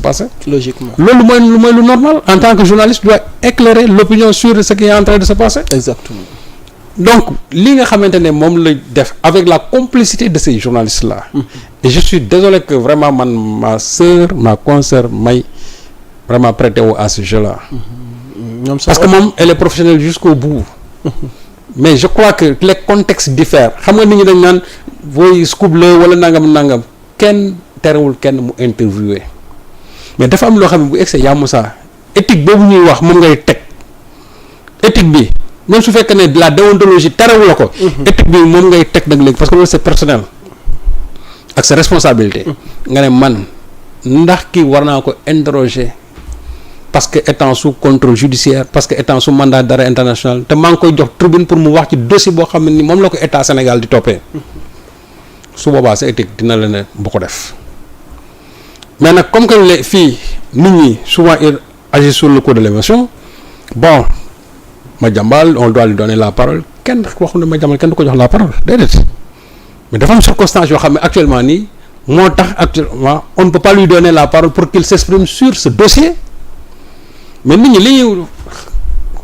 passer. Logiquement. loolu mooy lu normal en tant que journaliste doit éclairer l'opinion sur ce qui est en train de se passer. Exactement. Donc li nga xamante ne moom la def avec la complicité de ces journalistes là. Et je suis désolé que vraiment ma sœur ma consoeur may vraiment prêter wu à ce jeu là. Parce que moom elle est professionnelle jusqu'au bout. Mais je crois que les contextes diffèrent xam nga nit ñi dañ naan booy scoop la wala nangam kenn terewul kenn mu interviewé mais dafa am loo xam ne bu egsee yaa Moussa éthique boobu ñuy wax moom ngay teg éthique bi même su fekkee ne la déontologie terewul la ko. éthique bi moom ngay teg nag léegi parce que loolu c'est personnel ak sa responsabilité. nga ne man ndax kii war naa ko interroger. Parce que étant sous contrôle judiciaire parce que étant sous mandat d'arrêt international te maa ngi koy jox tribune pour mu wax ci dossier boo xam ne ni moom la ko état Sénégal di toppee su boobaa sa éthique dina la ne bu ko def mais nag comme que les fii nit ñi souvent ils agissent sur le coup de l'émotion bon Madiambal on doit lui donner la parole kenn waxu ne Madiambal kenn du ko jox la parole déedéet mais dafa am circonstance yoo xam ne actuellement nii moo tax actuellement on ne peut pas lui donner la parole pour qu'il s'exprime sur ce dossier. Mais nit ñi li ñuy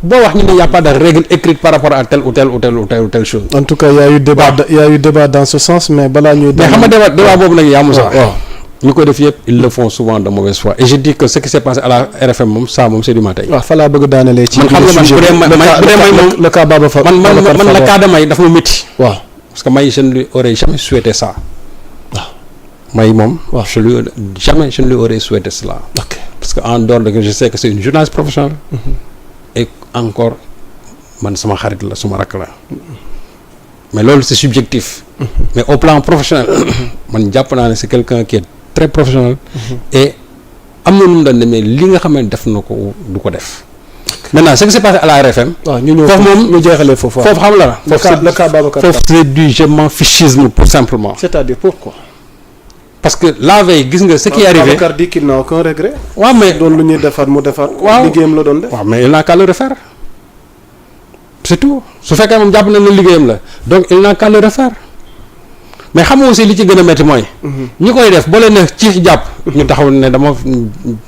boo wax ñu ne y a pas de règle écrite par rapport à telle ou telle chose. En tout cas y a eu débat dans ce sens mais balaa ñuy. mais xam nga débat boobu nag yaa Moussa. waaw ñu koy def yëpp ils le font souvent de mauvaise foi et je dis que ce qui s'est passé à la RFM moom ça moom c'est du matin. waaw fa laa bëgg daanelee. ci man xam nga man bu dee may moom le cas Baba Fall man le cas de May dafa ma métti. waaw parce que May je ne lui aurais jamais souhaité ça. waaw May moom. waaw je ne lui aurais souhaité cela. ok. Parce que en dehors de que je sais que c'est une journaliste professionnelle. Et encore man sama xarit la suma rakk la. mais loolu c'est subjectif. mais au plan professionnel man jàpp naa ne c'est quelqu'un qui est très professionnel. et am na nu mu doon demee li nga xam ne def na ko du ko def. maintenant ce qui s'est passé à la RFM. waaw ñu ñëw foofu moom ñu jeexalee foofu. foofu xam la le cas Babacar foofu c'est du je m'en fichisme pour simplement. c'est-à-dire pourquoi. parce que la veille gis nga ce qui est arrivé. Babacar dit qu'il n'a aucun regret. waaw mais doon lu ñuy defaat mu defaat. waaw liggéeyam la doon def. waaw mais il n'a qu'à le refaire c'est tout su fekkee moom jàpp na ne liggéeyam la donc il n'a qu'à le refaire mais xam nga aussi li ci gën a métti mooy. ñi koy def boo leen ne ci jàpp. ñu taxaw ne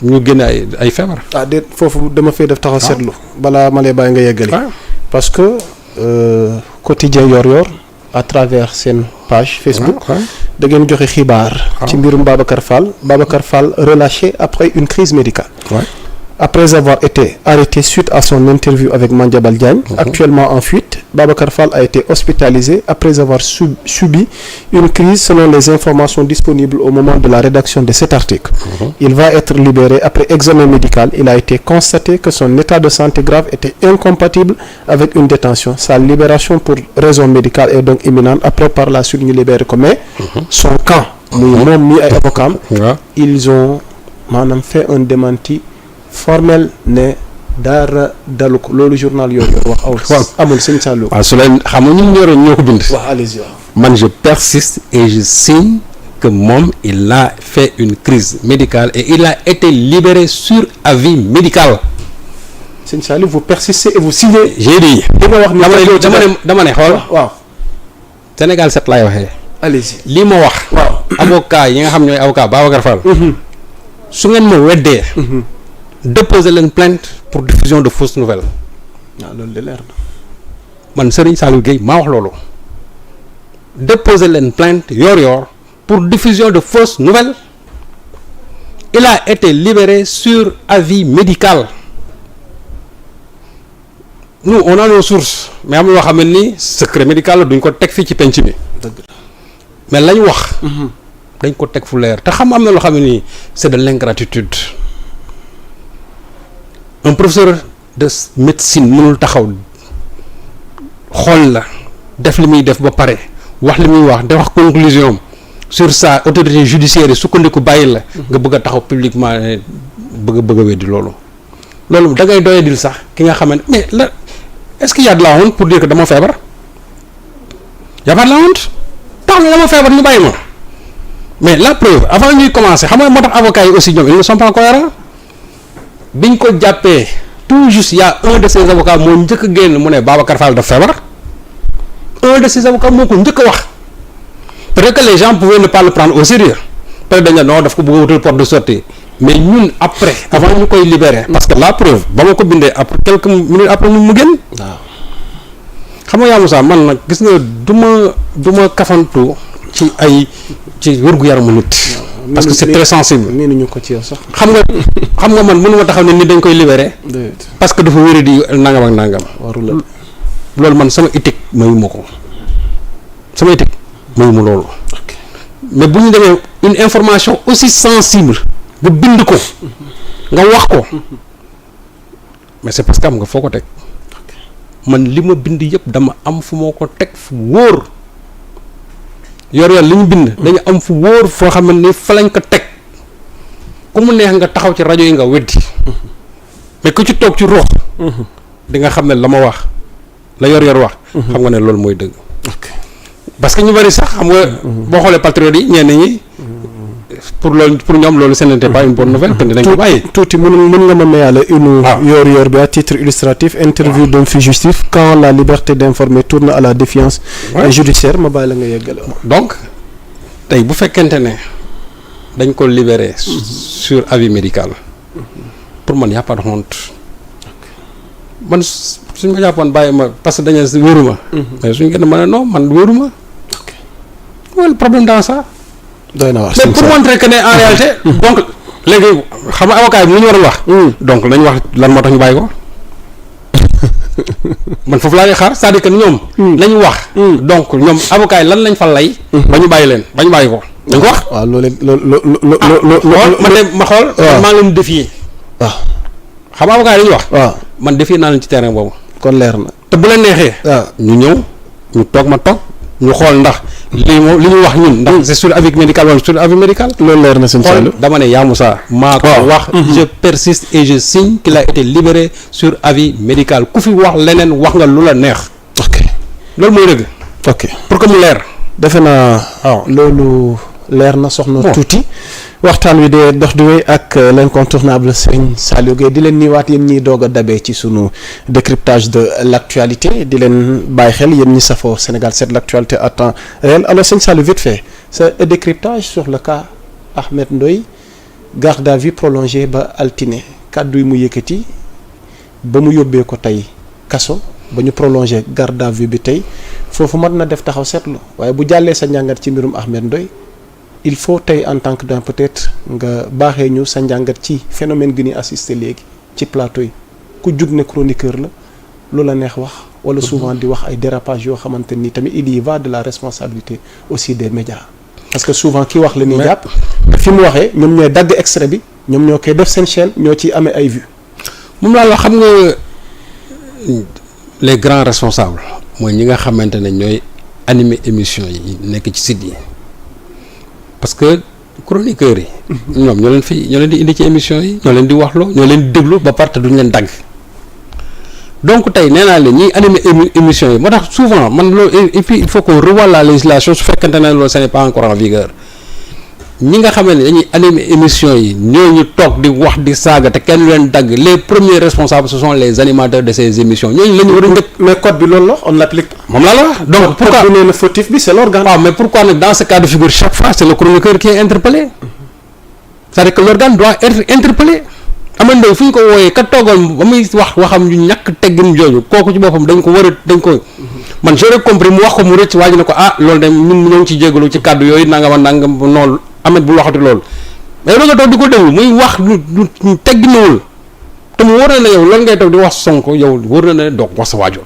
ñu génne ay feebar. ah déet foofu dama fay def taxaw seetlu. balaa ma lay bàyyi nga yeggali. parce que quotidien Yoor-Yoor à travers seen page Facebook. da ngeen joxe xibaar. ci mbirum Babacar Fall relâché après une crise médicale. Après avoir été arrêté suite à son interview avec Madiambal Diagne, actuellement en fuite, Babacar Fall a été hospitalisé après avoir subi une crise selon les informations disponibles au moment de la rédaction de cet article. Il va être libéré après examen médical. Il a été constaté que son état de santé grave était incompatible avec une détention. Sa libération pour raison médicale est donc imminente. Après par la suite ñu libéré ko mais son camp muy moom mi ay avocat ils ont maanaam fait un démenti formel ne dara dalu ko loolu journal Yoor-Yoor wax amul sëñ Sallou. waaw su leen xam nga ñoo ko bind. waaw allez-y waaw. man je persiste et je signe que moom il a fait une crise médicale et il a été libéré sur avis médical. sëñ Sallou vous persistez et vous signez. j'ai dit. dama wax ni dama ne xool. waaw. Sénégal 7 laay waxee. allez-y. lii ma wax. waaw avocat yi nga xam ñooy avocat Babacar Fall. su ngeen ma weddee. déposer leen plainte pour diffusion de fausses nouvelles. waaw loolu de leer na. man Serigne Saliou Gueye maa wax loolu. déposer leen plainte Yoor-Yoor pour diffusion de fausses nouvelles. il a été libéré sur avis médical. nous on a nos sources mais am na loo xam ne ni secret médical la duñ ko teg fii ci penc bi. mais lañ wax. dañ ko teg fu leer te am na loo xam ne nii c'est de l'ingratitude. un professeur de médecine mënul taxaw xool la def li muy def ba pare wax li muy wax da wax conclusion sur ça autorité judiciaire yi sukkandiku bàyyi la nga bëgg a taxaw publiquement bëgg a weddi loolu da ngay doyadil sax ki nga xamante mais la est-ce qu'il y a de la honte pour dire que dama feebar y a pas de la honte tax na dama feebar ñu bàyyi ma mais la preuve avant ñuy commencer xam nga moo tax avocats yi aussi ñoom ils ne sont pas cohérents biñ ko jàppee tout juste y a un de ses avocats moo njëkk a génn mu ne Babacar Fall daf feebar un de ses avocats moo ko njëkk a wax peut-être que les gens pouvaient ne pas le prendre au sérieux peut-être dañ ne non daf ko bëgg a wutal porte de sortie mais ñun après avant ñu koy libérer parce que la preuve ba ma ko bindee après quelques minutes après mu génn. waaw xam nga yaa Moussa man nag gis nga du ma kafantu ci wér-gu-yaramu nit. parce que c'est très sensible. ñu ko ci yow sax. xam nga man mënu ma taxaw ne nit dañ koy libérer. parce que dafa wéri di nangam ak nangam. warul loolu man sama éthique mayu ma ko sama éthique mayu ma loolu. mais bu ñu demee une information aussi sensible nga bind ko nga wax ko mais c'est parce que am nga foo ko teg man li ma bind yëpp dama am fu moo ko teg fu wóor yor li ñu bind dañu am fu wóor foo xam ne fa lañ ko teg ku mu neex nga taxaw ci rajo yi nga weddi mais ku ci toog ci ruux di nga xam ne la ma wax la yor wax xam nga ne loolu mooy dëgg parce que ñu bari sax xam nga boo xoolee patriotes yi ñenn ñi pour ñoom loolu ce n'était pas une bonne nouvelle que dañ ko bàyyi tuuti mën nga ma mayaale une yor bi à titre illustratif interview d'un fugitif quand la liberté d'informer tourne à la défiance judiciaire ma bàyyi la nga yeggale donc tey bu fekkente ne dañ ko libérer sur avis médical pour man y a pas de honte man suñ ma jàppoon bàyyi ma parce que dañu wéruma mais suñ gën a mën a non man wéruma wala problème dans ça doy na wax mais pour montrer que ne en réalité donc léegi xam nga avocat bi lu ñu war a wax donc nañu wax lan moo tax ñu bàyyi ko man foofu laa lay xaar c'est-à-dire que ñoom lañu wax donc ñoom avocat yi lan lañ fa lay ba ñu bàyyi leen ba ñu bàyyi ko dañ ko wax waaw loolu man de ma xool maa ngi leen défier waaw xam nga avocat yi dañuy wax waaw man défier naa leen ci terrain boobu kon leer na te bu leen neexee ñu ñëw ñu toog ma toog ñu xool ndax li ñu wax ñun ndax c'est sur avis médical wala sur avis médical loolu leer na seen xool dama ne yaa Moussa maa ko wax je persiste et je signe qu'il a été libéré sur avis médical ku fi wax leneen wax nga lu la neex ok loolu mooy dëgg ok pour que mu leer defe naa loolu leer na soxna tuuti waxtaan wi de dox di wéy ak l'incontournable Serigne Saliou Gueye di leen niiwaat yéen ñiy doog a dabee ci sunu décryptage de l'actualité di leen bàyyi xel yéen ñi safoo Sénégal 7 l'actualité à temps réel alors Serigne Saliou vite fait sa décryptage sur le cas Ahmed Ndoye garde à vue prolongée ba altine kàddu yi mu yëkkati ba mu yóbbee ko tey kaso ba ñu prolongé garde à vue bi tey foofu mat na def taxaw seetlu waaye bu jàllee sa njàngat ci mbirum Ahmed Ndoye il faut tey en tant que d'un peut-être nga baaxee ñu sa njàngat ci phénomène gi ñuy assister léegi ci plateau yi ku jug ne chroniqueur la lu la neex wax wala souvent di wax ay dérapages yoo xamante ni tamit il y va de la responsabilité aussi des médias parce que souvent ki wax la ñuy jàpp fi mu waxee ñoom ñooy dagg extrait bi ñoom ñoo koy def seen chaîne ñoo ciy amee ay vues moom laa la xam nga les grands responsables mooy ñi nga xamante ne ñooy animer émission yi nekk ci site yi parce que chroniqueurs yi ñoom ñoo leen di indi ci émission yi ñoo leen di waxloo ñoo leen di déglu ba parte duñ leen dagg donc tey nee naa leen ñiy animer émission yi moo tax souvent man loolu et puis il faut qu'on revoie la législation su fekkente ne loolu ce n'est pas encore en vigueur ñi nga xam ne dañuy animer émission yi ñooñu toog di wax di saaga te kenn leen dagg les premiers responsables ce sont les animateurs de ces émissions ñooñu la ñu war a njëkk. mais code bi loolu la on l'applique pas. moom laa la wax donc pourquoi code bi nee na fautif bi c'est l'organe. waaw mais pourquoi nag dans ce cas de figure chaque fois c'est le chroniqueur qui est interpellé c'est-à-dire que l'organe doit être interpellé Ahmed Ndoye fu ñu ko wooyee ka toogoon ba muy wax waxam ñu ñàkk teggin jooju kooku ci boppam dañ ko war a dañ ko man j'aurais compris mu wax ko mu rëcc waaj na ko loolu de ñun ñoo ngi ci jégalu ci kàddu yooyu nangam ak nangam noonu Ahmed bul waxati loolu mais da nga toog di ko déglu muy wax lu tegginawul te mu wóor na ne yow loolu ngay toog di wax Sonko yow wóor na ne doog wax sa waajur